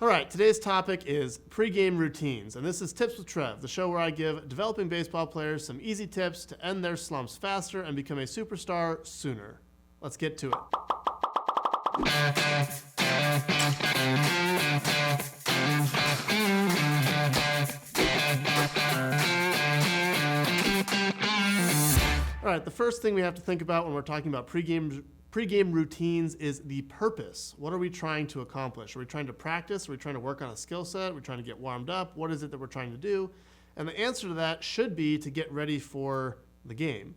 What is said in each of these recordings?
All right, today's topic is pregame routines, and this is Tips with Trev, the show where I give developing baseball players some easy tips to end their slumps faster and become a superstar sooner. Let's get to it. All right, the first thing we have to think about when we're talking about pregame routines is the purpose. What are we trying to accomplish? Are we trying to practice? Are we trying to work on a skill set? Are we trying to get warmed up? What is it that we're trying to do? And the answer to that should be to get ready for the game.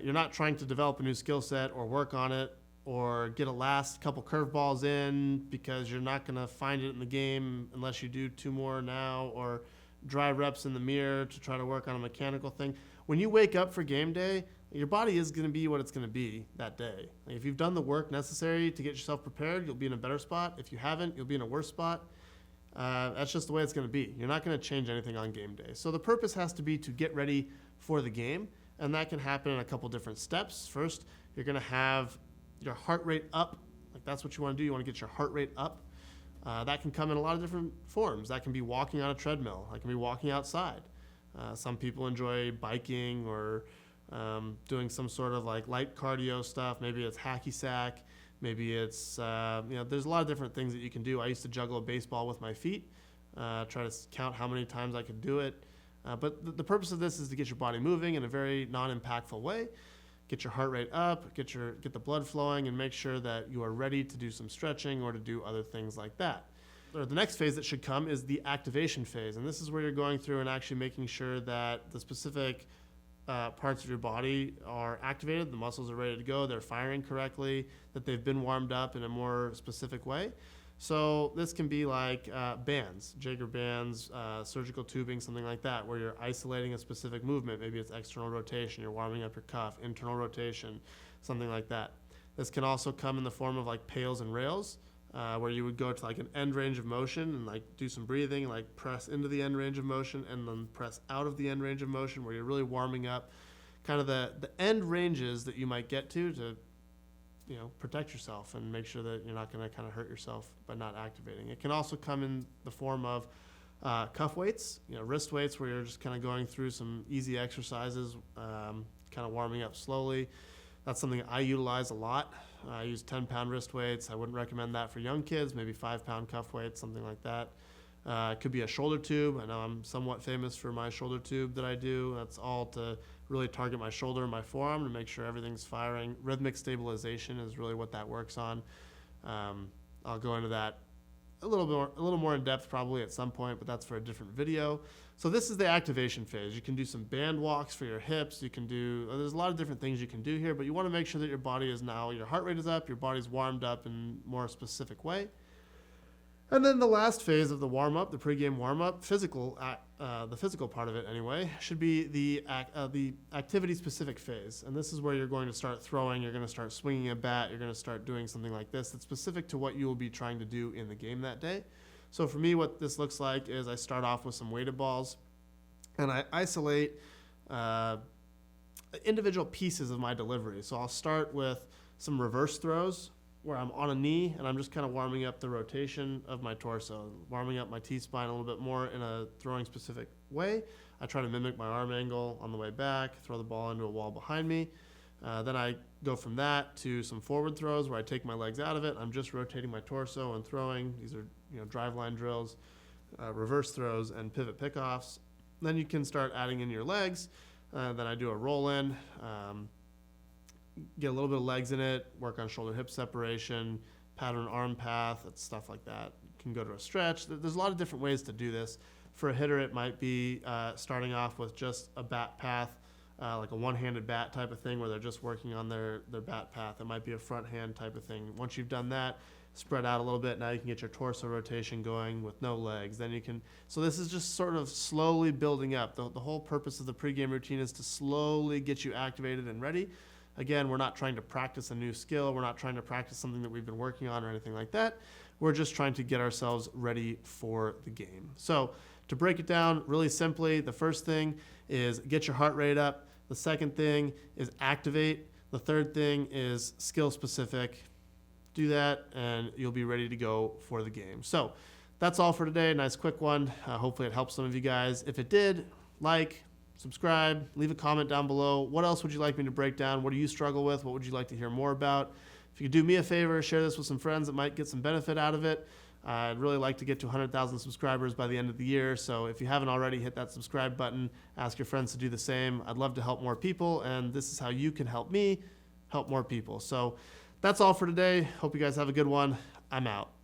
You're not trying to develop a new skill set or work on it or get a last couple curveballs in because you're not going to find it in the game unless you do two more now, or dry reps in the mirror to try to work on a mechanical thing. When you wake up for game day, your body is going to be what it's going to be that day. Like, if you've done the work necessary to get yourself prepared, you'll be in a better spot. If you haven't, you'll be in a worse spot. That's just the way it's going to be. You're not going to change anything on game day. So the purpose has to be to get ready for the game, and that can happen in a couple different steps. First, you're going to have your heart rate up. Like, that's what you want to do. You want to get your heart rate up. That can come in a lot of different forms. That can be walking on a treadmill. That can be walking outside. Some people enjoy biking or doing some sort of like light cardio stuff. Maybe it's hacky sack. Maybe it's, there's a lot of different things that you can do. I used to juggle a baseball with my feet, try to count how many times I could do it. But the purpose of this is to get your body moving in a very non-impactful way, get your heart rate up, get the blood flowing, and make sure that you are ready to do some stretching or to do other things like that. Or the next phase that should come is the activation phase. And this is where you're going through and actually making sure that the specific parts of your body are activated, the muscles are ready to go, they're firing correctly, that they've been warmed up in a more specific way. So this can be like bands, Jaeger bands, surgical tubing, something like that, where you're isolating a specific movement. Maybe it's external rotation, you're warming up your cuff, internal rotation, something like that. This can also come in the form of like pails and rails, where you would go to like an end range of motion and like do some breathing, like press into the end range of motion and then press out of the end range of motion, where you're really warming up kind of the end ranges that you might get to protect yourself and make sure that you're not going to kind of hurt yourself by not activating. It can also come in the form of cuff weights, wrist weights, where you're just kind of going through some easy exercises, kind of warming up slowly. That's something I utilize a lot. I use 10-pound wrist weights. I wouldn't recommend that for young kids, maybe 5-pound cuff weights, something like that. It could be a shoulder tube. I know I'm somewhat famous for my shoulder tube that I do. That's all to really target my shoulder and my forearm to make sure everything's firing. Rhythmic stabilization is really what that works on. I'll go into that a little more in depth probably at some point, but that's for a different video. So this is the activation phase. You can do some band walks for your hips. There's a lot of different things you can do here, but you want to make sure that your heart rate is up, your body's warmed up in a more specific way. And then the last phase of the warm-up, the pregame warm-up, the physical part of it anyway, should be the activity-specific phase. And this is where you're going to start throwing, you're going to start swinging a bat, you're going to start doing something like this that's specific to what you will be trying to do in the game that day. So for me, what this looks like is I start off with some weighted balls, and I isolate individual pieces of my delivery. So I'll start with some reverse throws, where I'm on a knee and I'm just kind of warming up the rotation of my torso, warming up my T-spine a little bit more in a throwing specific way. I try to mimic my arm angle on the way back, throw the ball into a wall behind me. Then I go from that to some forward throws where I take my legs out of it. I'm just rotating my torso and throwing. These are drive line drills, reverse throws, and pivot pickoffs. Then you can start adding in your legs. Then I do a roll in. Get a little bit of legs in it, work on shoulder-hip separation, pattern arm path, stuff like that. You can go to a stretch. There's a lot of different ways to do this. For a hitter, it might be starting off with just a bat path, like a one-handed bat type of thing where they're just working on their bat path. It might be a front hand type of thing. Once you've done that, spread out a little bit. Now you can get your torso rotation going with no legs. Then you can. So this is just sort of slowly building up. The whole purpose of the pregame routine is to slowly get you activated and ready. Again, we're not trying to practice a new skill. We're not trying to practice something that we've been working on or anything like that. We're just trying to get ourselves ready for the game. So to break it down really simply, the first thing is get your heart rate up. The second thing is activate. The third thing is skill specific. Do that and you'll be ready to go for the game. So that's all for today. Nice quick one. Hopefully it helps some of you guys. If it did, like, subscribe, leave a comment down below. What else would you like me to break down? What do you struggle with? What would you like to hear more about? If you could do me a favor, share this with some friends that might get some benefit out of it. I'd really like to get to 100,000 subscribers by the end of the year. So if you haven't already, hit that subscribe button. Ask your friends to do the same. I'd love to help more people, and this is how you can help me help more people. So that's all for today. Hope you guys have a good one. I'm out.